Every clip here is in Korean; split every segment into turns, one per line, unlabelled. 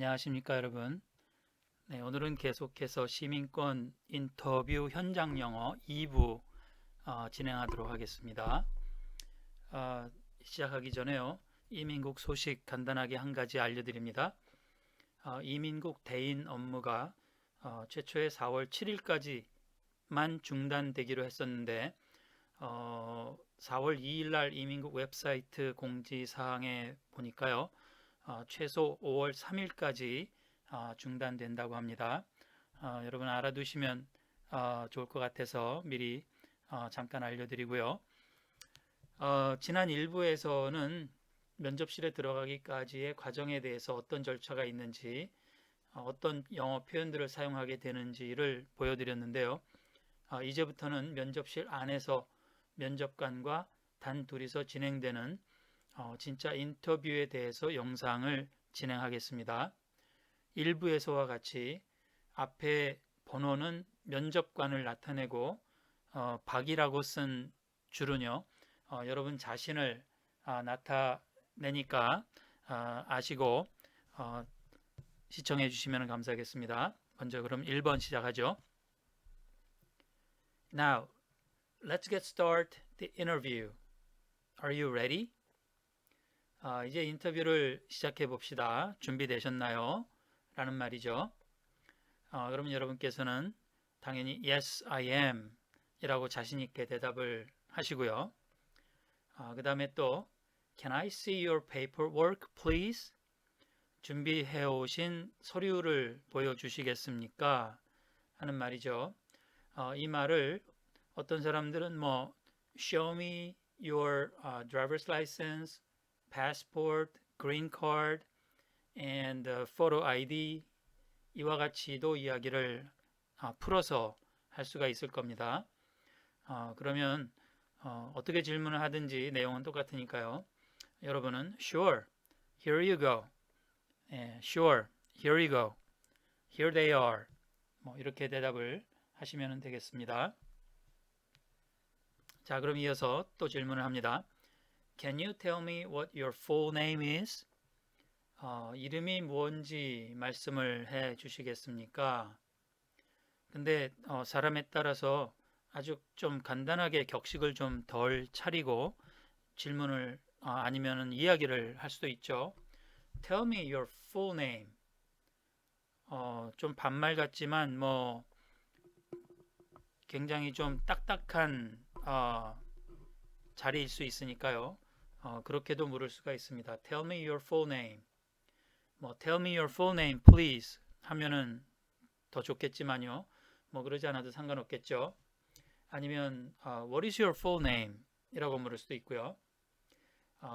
안녕하십니까 여러분. 네, 오늘은 계속해서 시민권 인터뷰 현장 영어 2부 진행하도록 하겠습니다. 시작하기 전에요. 이민국 소식 간단하게 한 가지 알려드립니다. 이민국 대인 업무가 최초의 4월 7일까지만 중단되기로 했었는데 4월 2일 날 이민국 웹사이트 공지사항에 보니까요. 최소 5월 3일까지 중단된다고 합니다. 여러분 알아두시면 좋을 것 같아서 미리 잠깐 알려드리고요. 지난 1부에서는 면접실에 들어가기까지의 과정에 대해서 어떤 절차가 있는지 어떤 영어 표현들을 사용하게 되는지를 보여드렸는데요. 이제부터는 면접실 안에서 면접관과 단 둘이서 진행되는 진짜 인터뷰에 대해서 영상을 진행하겠습니다. 1부에서와 같이 앞에 번호는 면접관을 나타내고 박이라고 쓴 줄은요. 여러분 자신을 나타내니까 아시고 시청해 주시면 감사하겠습니다. 먼저 그럼 1번 시작하죠. Now, let's get started the interview. Are you ready? 이제 인터뷰를 시작해 봅시다. 준비되셨나요? 라는 말이죠. 그러면 여러분께서는 당연히 Yes, I am 이라고 자신있게 대답을 하시고요. 그 다음에 또 Can I see your paperwork, please? 준비해 오신 서류를 보여주시겠습니까? 하는 말이죠. 이 말을 어떤 사람들은 Show me your driver's license, passport, green card, and photo ID 이와 같이도 이야기를 풀어서 할 수가 있을 겁니다. 그러면 어떻게 질문을 하든지 내용은 똑같으니까요. 여러분은 Sure, here you go. Sure, here you go. Here they are. 이렇게 대답을 하시면 되겠습니다. 자, 그럼 이어서 또 질문을 합니다. Can you tell me what your full name is? 이름이 뭔지 말씀을 해 주시겠습니까? 근데 사람에 따라서 아주 좀 간단하게 격식을 좀 덜 차리고 질문을 아니면은 이야기를 할 수도 있죠. Tell me your full name. 좀 반말 같지만 굉장히 좀 딱딱한 자리일 수 있으니까요. 그렇게도 물을 수가 있습니다. Tell me your full name. Tell me your full name, please 하면은 더 좋겠지만요. 그러지 않아도 상관없겠죠. 아니면 What is your full name? 이라고 물을 수도 있고요.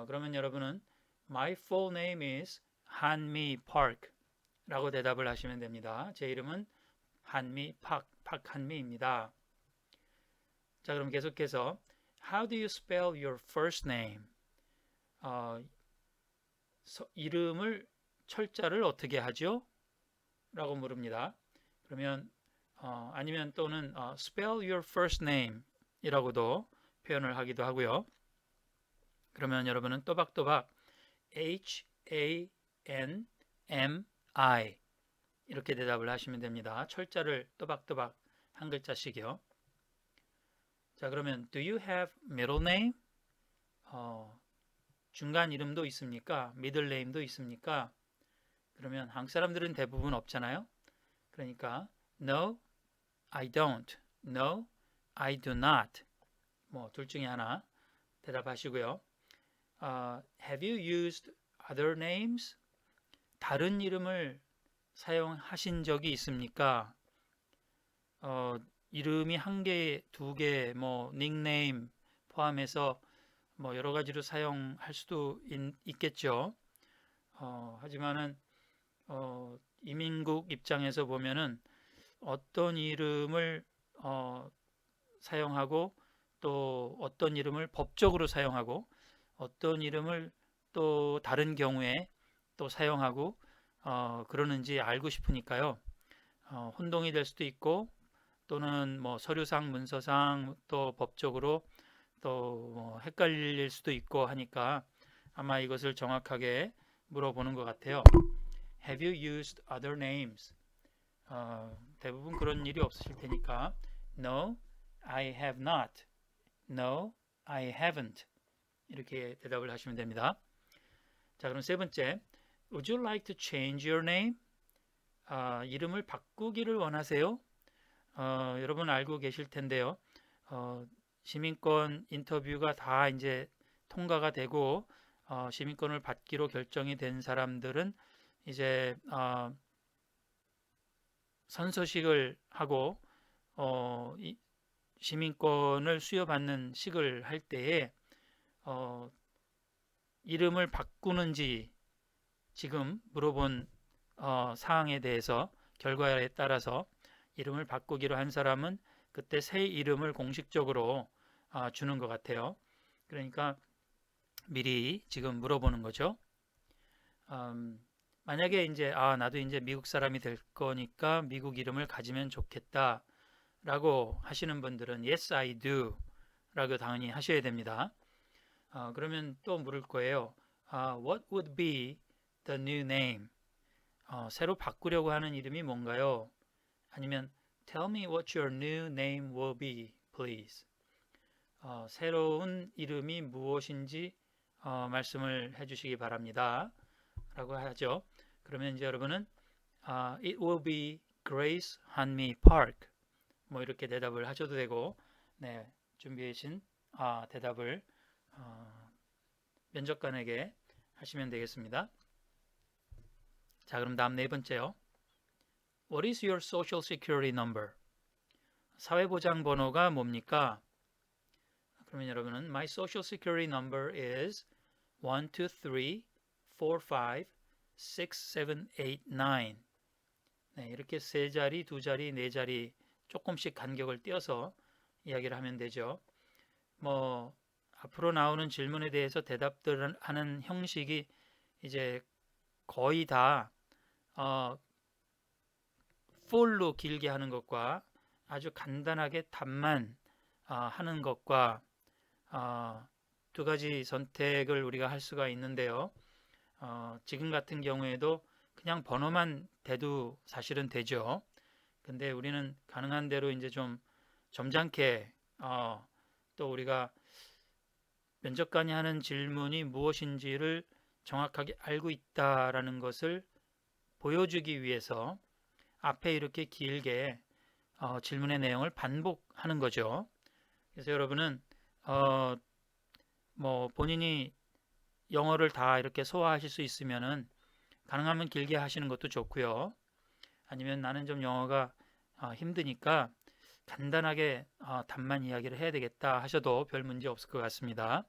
그러면 여러분은 My full name is 한미 Park 라고 대답을 하시면 됩니다. 제 이름은 한미 박한미입니다. 자, 그럼 계속해서 How do you spell your first name? 이름을 철자를 어떻게 하죠? 라고 물읍니다. 그러면 아니면 또는 spell your first name 이라고도 표현을 하기도 하고요. 그러면 여러분은 또박또박 Hanmi 이렇게 대답을 하시면 됩니다. 철자를 또박또박 한 글자씩이요. 자, 그러면 Do you have middle name? 중간 이름도 있습니까? middle name도 있습니까? 그러면 한국 사람들은 대부분 없잖아요. 그러니까 No, I don't. No, I do not. 둘 중에 하나 대답하시고요. Have you used other names? 다른 이름을 사용하신 적이 있습니까? 이름이 한 개, 두 개, 닉네임 포함해서 여러 가지로 사용할 수도 있겠죠. 하지만은 이민국 입장에서 보면은 어떤 이름을 사용하고 또 어떤 이름을 법적으로 사용하고 어떤 이름을 또 다른 경우에 또 사용하고 그러는지 알고 싶으니까요. 혼동이 될 수도 있고 또는 서류상 문서상 또 법적으로 또 헷갈릴 수도 있고 하니까 아마 이것을 정확하게 물어보는 것 같아요. Have you used other names? 대부분 그런 일이 없으실 테니까 No, I have not. No, I haven't. 이렇게 대답을 하시면 됩니다. 자, 그럼 세 번째. Would you like to change your name? 이름을 바꾸기를 원하세요? 여러분 알고 계실 텐데요. 시민권 인터뷰가 다 이제 통과가 되고 시민권을 받기로 결정이 된 사람들은 이제 선서식을 하고 시민권을 수여받는 식을 할 때에 이름을 바꾸는지 지금 물어본 사항에 대해서 결과에 따라서 이름을 바꾸기로 한 사람은 그때 새 이름을 공식적으로 주는 것 같아요. 그러니까 미리 지금 물어보는 거죠. 만약에 이제 나도 이제 미국 사람이 될 거니까 미국 이름을 가지면 좋겠다 라고 하시는 분들은 Yes, I do 라고 당연히 하셔야 됩니다. 그러면 또 물을 거예요. What would be the new name? 새로 바꾸려고 하는 이름이 뭔가요? 아니면 Tell me what your new name will be, please. 새로운 이름이 무엇인지 말씀을 해주시기 바랍니다. 라고 하죠. 그러면 이제 여러분은 It will be Grace Hanmi Park. 뭐 이렇게 대답을 하셔도 되고, 네, 준비해 주신 대답을 면접관에게 하시면 되겠습니다. 자, 그럼 다음 네 번째요. What is your social security number? 사회보장 번호가 뭡니까? 그러면 여러분은 My social security number is 1, 2, 3, 4, 5, 6, 7, 8, 9. 네, 이렇게 세 자리, 두 자리, 네 자리 조금씩 간격을 띄어서 이야기를 하면 되죠. 뭐 앞으로 나오는 질문에 대해서 대답들 하는 형식이 이제 거의 다 full로 길게 하는 것과 아주 간단하게 답만 하는 것과 두 가지 선택을 우리가 할 수가 있는데요. 지금 같은 경우에도 그냥 번호만 대도 사실은 되죠. 근데 우리는 가능한 대로 이제 좀 점잖게 또 우리가 면접관이 하는 질문이 무엇인지를 정확하게 알고 있다라는 것을 보여주기 위해서 앞에 이렇게 길게 질문의 내용을 반복하는 거죠. 그래서 여러분은 뭐 본인이 영어를 다 이렇게 소화하실 수 있으면은 가능하면 길게 하시는 것도 좋고요. 아니면 나는 좀 영어가 힘드니까 간단하게 답만 이야기를 해야 되겠다 하셔도 별 문제 없을 것 같습니다.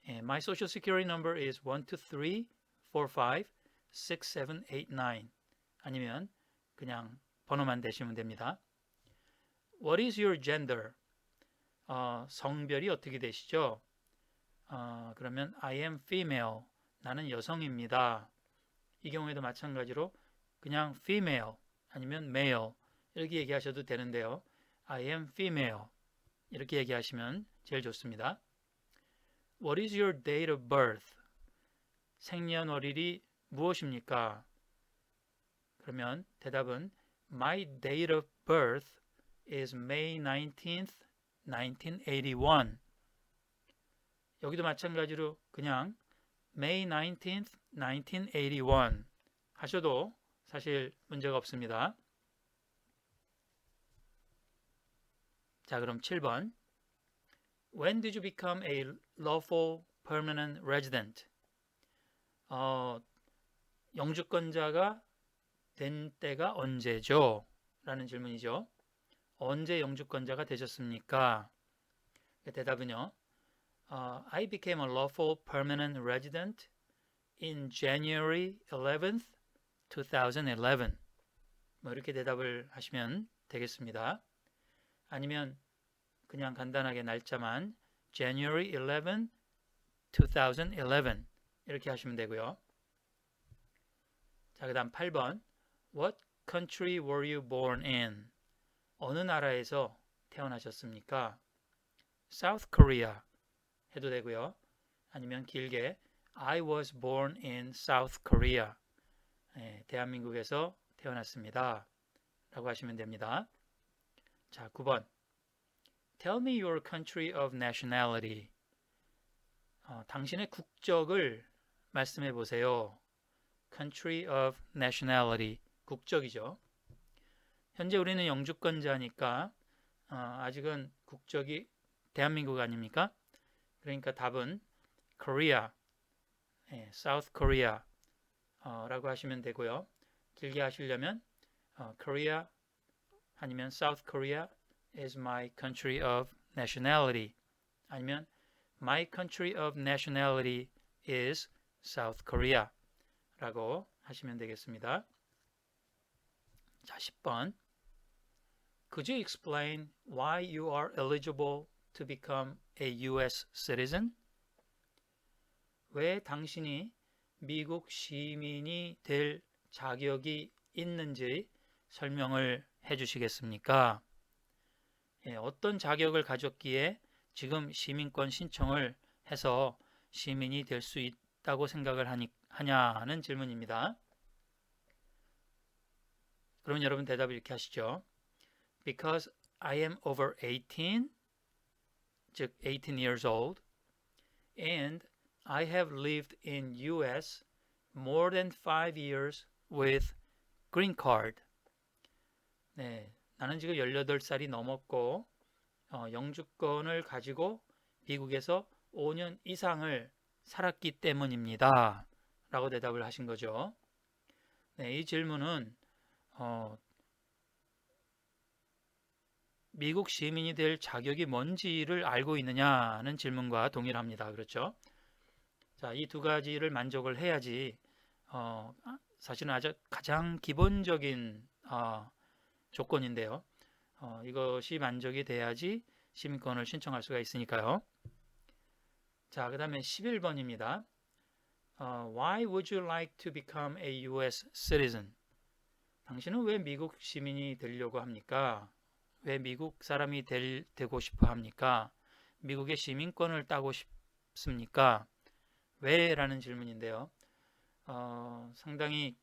My social security number is 1, 2, 3, 4, 5, 6, 7, 8, 9 아니면 그냥 번호만 대시면 됩니다. What is your gender? 성별이 어떻게 되시죠? 그러면 I am female. 나는 여성입니다. 이 경우에도 마찬가지로 그냥 female 아니면 male 이렇게 얘기하셔도 되는데요. I am female 이렇게 얘기하시면 제일 좋습니다. What is your date of birth? 생년월일이 무엇입니까? 그러면 대답은 My date of birth is May 19th, 1981. 여기도 마찬가지로 그냥 May 19th, 1981 하셔도 사실 문제가 없습니다. 자, 그럼 7번. When did you become a lawful permanent resident? 영주권자가 된 때가 언제죠? 라는 질문이죠. 언제 영주권자가 되셨습니까? 대답은요. I became a lawful permanent resident in January 11th, 2011. 뭐 이렇게 대답을 하시면 되겠습니다. 아니면 그냥 간단하게 날짜만 January 11, 2011 이렇게 하시면 되고요. 자, 그 다음 8번. What country were you born in? 어느 나라에서 태어나셨습니까? South Korea 해도 되고요. 아니면 길게 I was born in South Korea. 대한민국에서 태어났습니다. 라고 하시면 됩니다. 자, 9번. Tell me your country of nationality. 당신의 국적을 말씀해 보세요. Country of nationality. 국적이죠. 현재 우리는 영주권자니까 아직은 국적이 대한민국 아닙니까? 그러니까 답은 Korea, South Korea 라고 하시면 되고요. 길게 하시려면 Korea 아니면 South Korea is my country of nationality 아니면 My country of nationality is South Korea 라고 하시면 되겠습니다. 자, 10번. Could you explain why you are eligible to become a US citizen? 왜 당신이 미국 시민이 될 자격이 있는지 설명을 해 주시겠습니까? 어떤 자격을 가졌기에 지금 시민권 신청을 해서 시민이 될 수 있다고 생각을 하냐는 질문입니다. 그러면 여러분 대답을 이렇게 하시죠. Because I am over 18, 즉 18 years old, and I have lived in US more than 5 years with green card. 네, 나는 지금 18살이 넘었고 영주권을 가지고 미국에서 5년 이상을 살았기 때문입니다. 라고 대답을 하신 거죠. 네, 이 질문은 미국 시민이 될 자격이 뭔지를 알고 있느냐는 질문과 동일합니다. 그렇죠? 자, 이 두 가지를 만족을 해야지 사실은 아주 가장 기본적인 조건인데요. 이것이 만족이 돼야지 시민권을 신청할 수가 있으니까요. 자, 그 다음에 11번입니다. Why would you like to become a US citizen? 당신은 왜 미국 시민이 되려고 합니까? 왜 미국 사람이 되고 싶어 합니까? 미국의 시민권을 따고 싶습니까? 왜? 라는 질문인데요. 상당히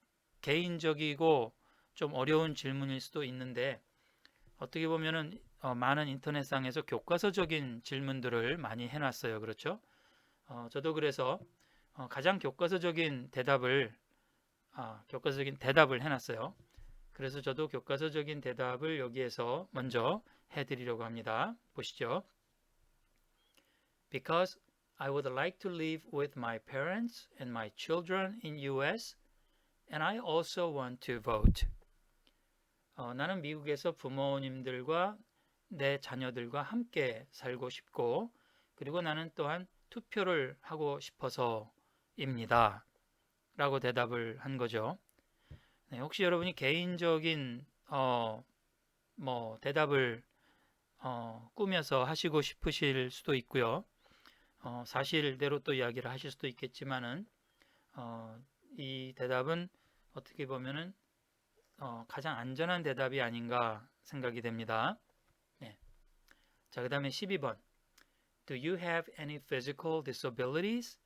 개인적이고 좀 어려운 질문일 수도 있는데 어떻게 보면은 많은 인터넷상에서 교과서적인 질문들을 많이 해놨어요. 그렇죠? 저도 그래서 가장 교과서적인 대답을 해놨어요. 그래서 저도 교과서적인 대답을 여기에서 먼저 해드리려고 합니다. 보시죠. Because I would like to live with my parents and my children in US, and I also want to vote. 나는 미국에서 부모님들과 내 자녀들과 함께 살고 싶고, 그리고 나는 또한 투표를 하고 싶어서입니다. 라고 대답을 한 거죠. 네, 혹시 여러분이 개인적인 대답을 꾸며서 하시고 싶으실 수도 있고요. 사실대로 또 이야기를 하실 수도 있겠지만은 이 대답은 어떻게 보면은 가장 안전한 대답이 아닌가 생각이 됩니다. 네. 자, 그 다음에 12번. Do you have any physical disabilities?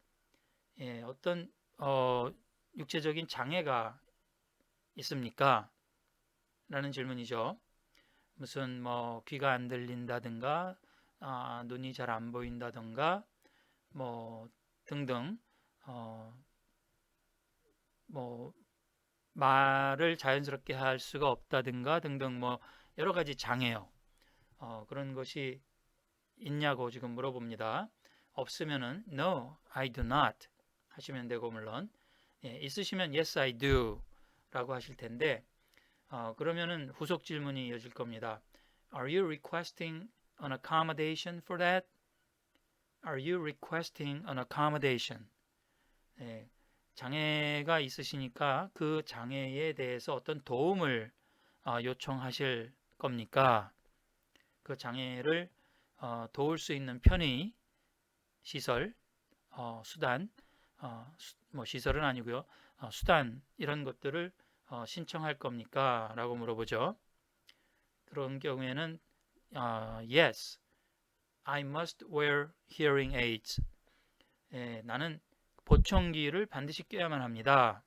예, 어떤 육체적인 장애가 있습니까? 라는 질문이죠. 무슨 귀가 안 들린다든가 눈이 잘 안 보인다든가 등등 말을 자연스럽게 할 수가 없다든가 등등 여러 가지 장애요. 그런 것이 있냐고 지금 물어봅니다. 없으면은 No, I do not 하시면 되고 물론 있으시면 Yes, I do 라고 하실 텐데 그러면은 후속 질문이 이어질 겁니다. Are you requesting an accommodation for that? Are you requesting an accommodation? 장애가 있으시니까 그 장애에 대해서 어떤 도움을 요청하실 겁니까? 그 장애를 도울 수 있는 편의 시설, 수단, 시설은 아니고요. 수단 이런 것들을 신청할 겁니까? 라고 물어보죠. 그런 경우에는 Yes, I must wear hearing aids. 나는 보청기를 반드시 껴야만 합니다.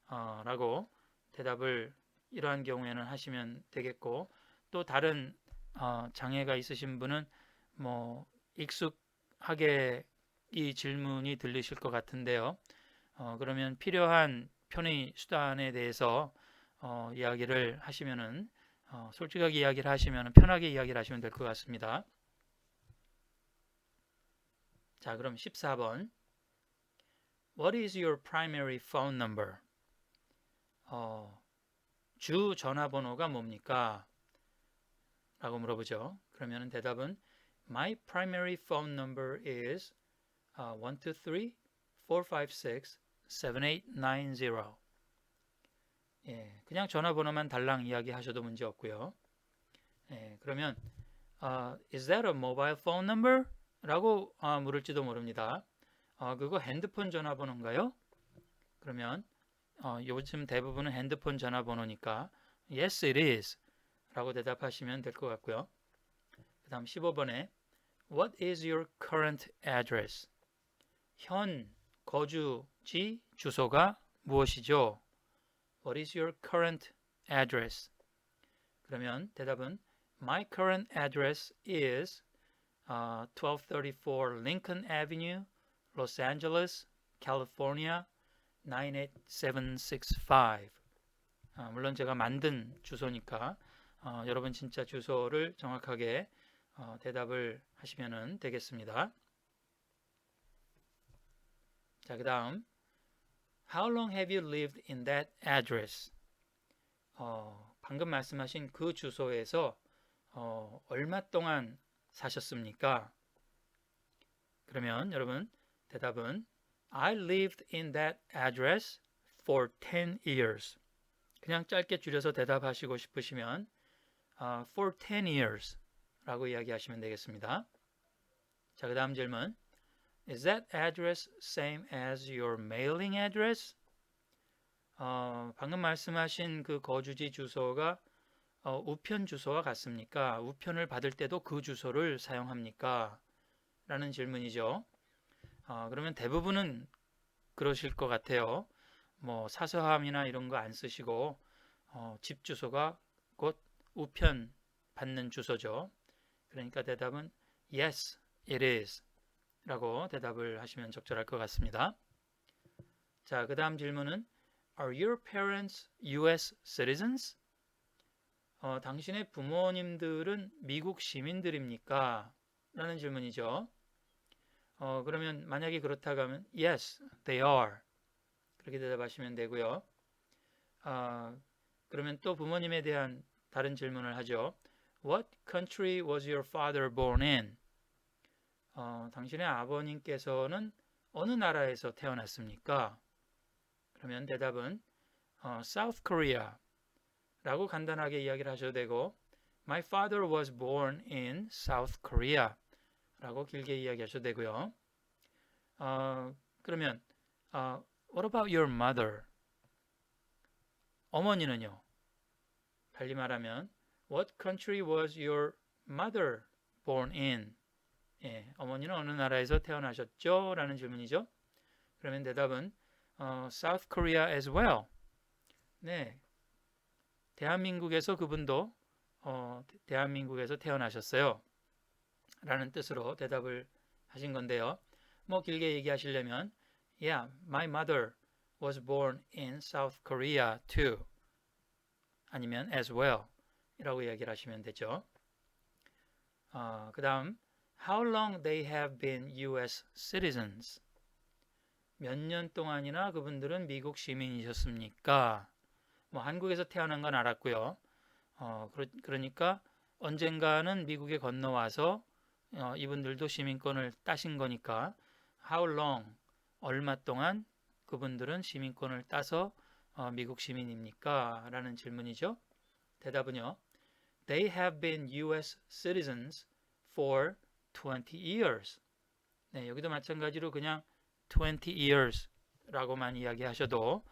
라고 대답을 이러한 경우에는 하시면 되겠고, 또 다른 장애가 있으신 분은 뭐 익숙하게 이 질문이 들리실 것 같은데요. 그러면 필요한 편의 수단에 대해서 이야기를 하시면은 솔직하게 이야기를 하시면 편하게 이야기를 하시면 될 것 같습니다. 자, 그럼 14번. What is your primary phone number? 주 전화번호가 뭡니까? 라고 물어보죠. 그러면 대답은 My primary phone number is 123-456-7890. 예, 그냥 전화번호만 달랑 이야기하셔도 문제 없고요. 예, 그러면 Is that a mobile phone number? 라고 물을지도 모릅니다. 그거 핸드폰 전화번호인가요? 그러면 요즘 대부분은 핸드폰 전화번호니까 Yes, it is 라고 대답하시면 될 것 같고요. 그 다음 15번에 What is your current address? 현 거주지 주소가 무엇이죠? What is your current address? 그러면 대답은 My current address is 1234 Lincoln Avenue, Los Angeles, California 98765. 물론 제가 만든 주소니까 여러분 진짜 주소를 정확하게 대답을 하시면 되겠습니다. 자, 그 다음 How long have you lived in that address? 방금 말씀하신 그 주소에서 얼마 동안 사셨습니까? 그러면 여러분 대답은 I lived in that address for 10 years. 그냥 짧게 줄여서 대답하시고 싶으시면 for 10 years 라고 이야기하시면 되겠습니다. 자, 그 다음 질문. Is that address same as your mailing address? 방금 말씀하신 그 거주지 주소가 우편 주소와 같습니까? 우편을 받을 때도 그 주소를 사용합니까? 라는 질문이죠. 그러면 대부분은 그러실 것 같아요. 뭐 사서함이나 이런 거 안 쓰시고 집 주소가 곧 우편 받는 주소죠. 그러니까 대답은 Yes, it is 라고 대답을 하시면 적절할 것 같습니다. 자, 그 다음 질문은 Are your parents US citizens? 당신의 부모님들은 미국 시민들입니까? 라는 질문이죠. 그러면 만약에 그렇다고 하면 Yes, they are. 그렇게 대답하시면 되고요. 그러면 또 부모님에 대한 다른 질문을 하죠. What country was your father born in? 당신의 아버님께서는 어느 나라에서 태어났습니까? 그러면 대답은 South Korea 라고 간단하게 이야기를 하셔도 되고 My father was born in South Korea 라고 길게 이야기하셔도 되고요. 그러면 What about your mother? 어머니는요? 달리 말하면 What country was your mother born in? 예, 어머니는 어느 나라에서 태어나셨죠? 라는 질문이죠. 그러면 대답은 South Korea as well. 네, 대한민국에서 그분도 대한민국에서 태어나셨어요. 라는 뜻으로 대답을 하신 건데요. 뭐 길게 얘기하시려면 Yeah, my mother was born in South Korea too. 아니면 as well 이라고 이야기를 하시면 되죠. 그 다음 How long they have been US citizens? 몇 년 동안이나 그분들은 미국 시민이셨습니까? 뭐 한국에서 태어난 건 알았고요. 그러니까 언젠가는 미국에 건너와서 이분들도 시민권을 따신 거니까 How long? 얼마 동안 그분들은 시민권을 따서 미국 시민입니까? 라는 질문이죠. 대답은요. They have been US citizens for 20 years. 네, 여기도 마찬가지로 그냥 20 years 라고만 이야기하셔도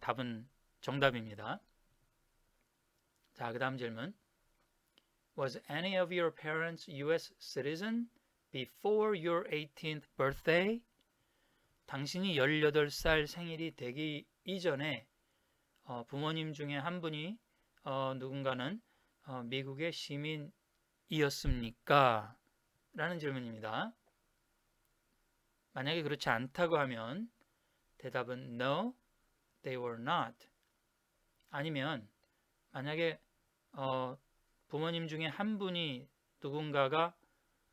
답은 정답입니다. 자, 그 다음 질문. Was any of your parents US citizen before your 18th birthday? 당신이 18살 생일이 되기 이전에 부모님 중에 한 분이 누군가는 미국의 시민이었습니까? 라는 질문입니다. 만약에 그렇지 않다고 하면 대답은 No, they were not. 아니면 만약에 부모님 중에 한 분이 누군가가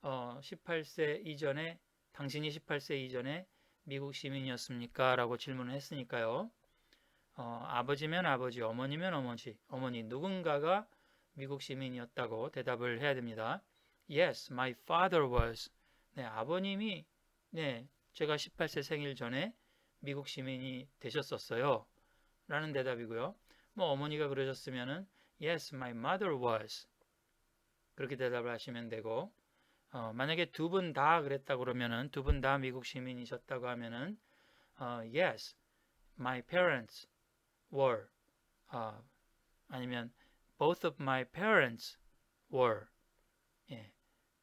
18세 이전에 당신이 18세 이전에 미국 시민이었습니까? 라고 질문을 했으니까요. 아버지면 아버지, 어머니면 어머니 누군가가 미국 시민이었다고 대답을 해야 됩니다. Yes, my father was. 네, 아버님이 제가 18세 생일 전에 미국 시민이 되셨었어요. 라는 대답이고요. 뭐 어머니가 그러셨으면은 Yes, my mother was. 그렇게 대답을 하시면 되고 만약에 두 분 다 그랬다 그러면은 두 분 다 미국 시민이셨다고 하면은 Yes, my parents were. 아니면 Both of my parents were. 예,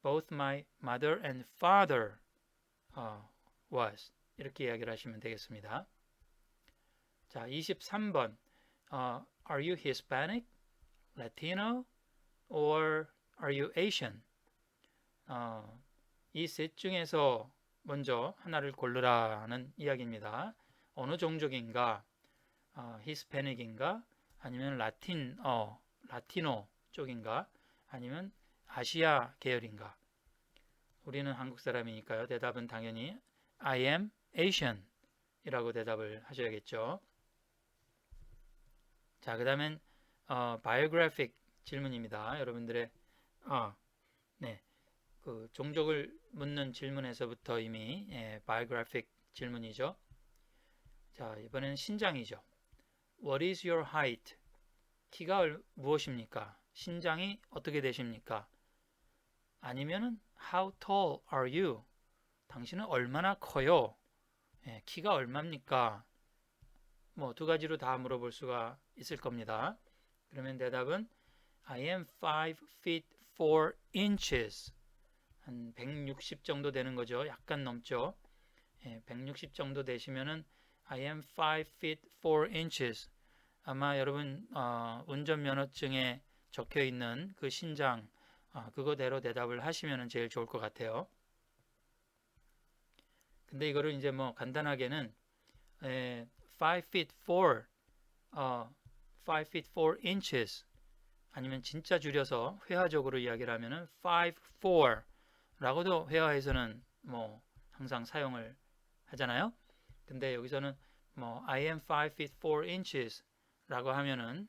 Both my mother and father was. 이렇게 이야기를 하시면 되겠습니다. 자, 23번. Are you Hispanic, Latino, or are you Asian? 이 셋 중에서 먼저 하나를 고르라는 이야기입니다. 어느 종족인가? 히스패닉인가? 아니면 라티노 쪽인가? 아니면 아시아 계열인가? 우리는 한국 사람이니까요. 대답은 당연히 I am Asian 이라고 대답을 하셔야겠죠. 자, 그 다음엔 biographic 질문입니다. 여러분들의 그 종족을 묻는 질문에서부터 이미 biographic 질문이죠. 자, 이번에는 신장이죠. What is your height? 키가 무엇입니까? 신장이 어떻게 되십니까? 아니면은 How tall are you? 당신은 얼마나 커요? 키가 얼마입니까? 뭐 두 가지로 다 물어볼 수가 있을 겁니다. 그러면 대답은 I am 5 feet 4 inches. 한 160 정도 되는 거죠. 약간 넘죠. 160 정도 되시면은 I am 5 feet 4 inches. 아마 여러분 운전면허증에 적혀 있는 그 신장 그거대로 대답을 하시면 제일 좋을 것 같아요. 근데 이거를 이제 뭐 간단하게는 5 feet 4 5 feet 4 inches 아니면 진짜 줄여서 회화적으로 이야기를 하면은 5, 4 라고도 회화에서는 뭐 항상 사용을 하잖아요. 근데 여기서는 뭐 I am 5 feet 4 inches 라고 하면은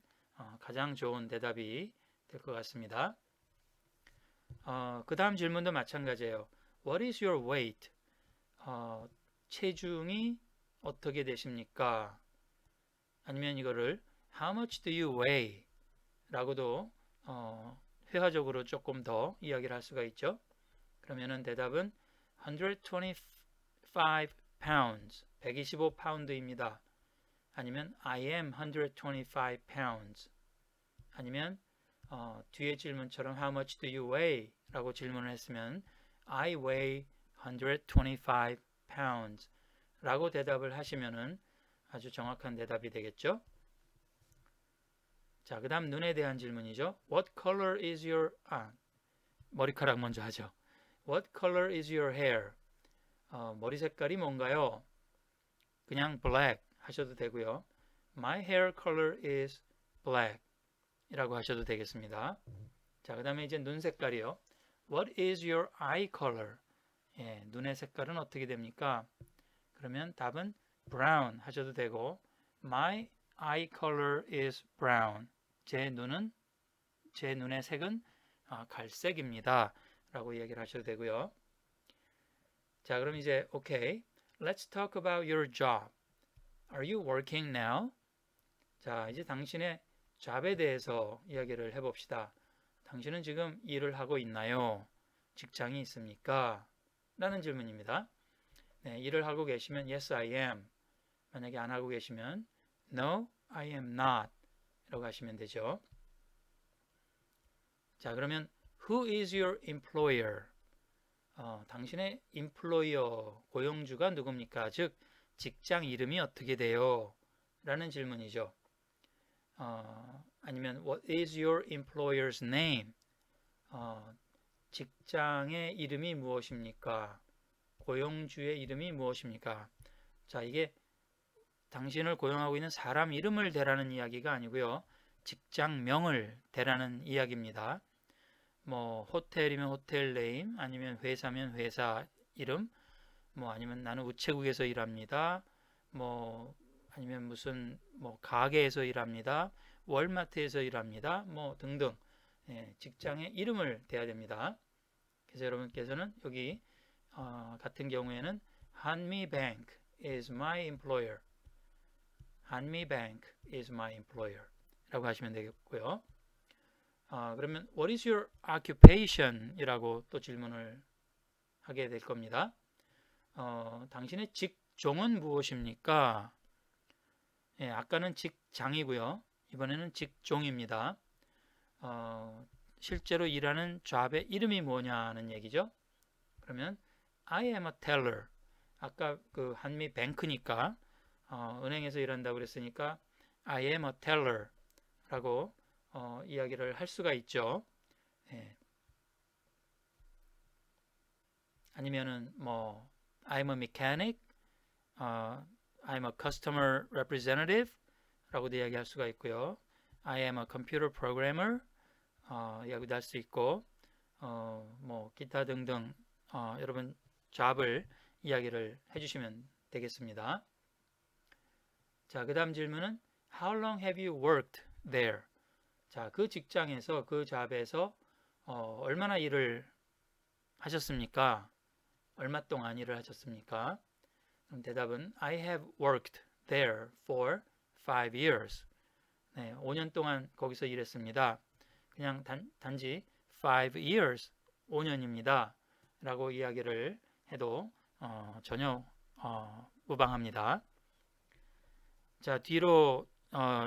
가장 좋은 대답이 될 것 같습니다. 그 다음 질문도 마찬가지예요. What is your weight? 체중이 어떻게 되십니까? 아니면 이거를 How much do you weigh? 라고도 회화적으로 조금 더 이야기를 할 수가 있죠. 그러면은 대답은 125 pounds, 125파운드입니다. 아니면 I am 125 pounds. 아니면 뒤에 질문처럼 How much do you weigh? 라고 질문을 했으면 I weigh 125 pounds 라고 대답을 하시면은 아주 정확한 대답이 되겠죠. 자, 그 다음 눈에 대한 질문이죠. What color is your... 머리카락 먼저 하죠. What color is your hair? 머리 색깔이 뭔가요? 그냥 black 하셔도 되고요. My hair color is black 이라고 하셔도 되겠습니다. 자, 그 다음에 이제 눈 색깔이요. What is your eye color? 눈의 색깔은 어떻게 됩니까? 그러면 답은 brown 하셔도 되고 My eye color is brown. 제 눈의 색은 갈색입니다. 라고 얘기를 하셔도 되고요. 자, 그럼 이제 okay. Let's talk about your job. Are you working now? 자, 이제 당신의 job에 대해서 이야기를 해봅시다. 당신은 지금 일을 하고 있나요? 직장이 있습니까? 라는 질문입니다. 네, 일을 하고 계시면 Yes, I am. 만약에 안 하고 계시면 No, I am not. 라고 하시면 되죠. 자, 그러면 Who is your employer? 당신의 employer, 고용주가 누굽니까? 즉, 직장 이름이 어떻게 돼요? 라는 질문이죠. 아니면 What is your employer's name? 직장의 이름이 무엇입니까? 고용주의 이름이 무엇입니까? 자, 이게 당신을 고용하고 있는 사람 이름을 대라는 이야기가 아니고요. 직장명을 대라는 이야기입니다. 뭐 호텔이면 호텔 네임, 아니면 회사면 회사 이름, 뭐 아니면 나는 우체국에서 일합니다. 뭐 아니면 무슨 뭐 가게에서 일합니다. 월마트에서 일합니다. 뭐 등등 직장의 이름을 대야 됩니다. 그래서 여러분께서는 여기 같은 경우에는 한미뱅크 is my employer. 한미뱅크 is my employer 라고 하시면 되겠고요. 그러면 What is your occupation? 이라고 또 질문을 하게 될 겁니다. 당신의 직종은 무엇입니까? 아까는 직장이고요. 이번에는 직종입니다. 실제로 일하는 잡의 이름이 뭐냐는 얘기죠. 그러면 I am a teller. 아까 그 한미뱅크니까 은행에서 일한다고 그랬으니까 I am a teller 라고 이야기를 할 수가 있죠. 아니면은 뭐 I'm a mechanic, I'm a customer representative 라고도 이야기할 수가 있고요. I am a computer programmer 이야기도 할 수 있고 뭐 기타 등등 여러분 잡을 이야기를 해주시면 되겠습니다. 자, 그 다음 질문은 How long have you worked there? 자, 그 직장에서 그 잡에서 얼마나 일을 하셨습니까? 얼마 동안 일을 하셨습니까? 그럼 대답은 I have worked there for 5 years. 네, 5년 동안 거기서 일했습니다. 그냥 단지 5 years, 5년입니다. 라고 이야기를 해도 전혀 무방합니다. 자, 뒤로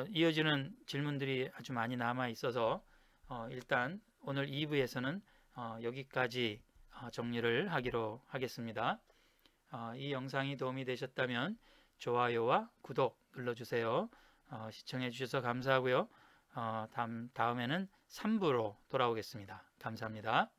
이어지는 질문들이 아주 많이 남아 있어서 일단 오늘 2부에서는 여기까지 정리를 하기로 하겠습니다. 이 영상이 도움이 되셨다면 좋아요와 구독 눌러주세요. 시청해 주셔서 감사하고요. 다음에는 3부로 돌아오겠습니다. 감사합니다.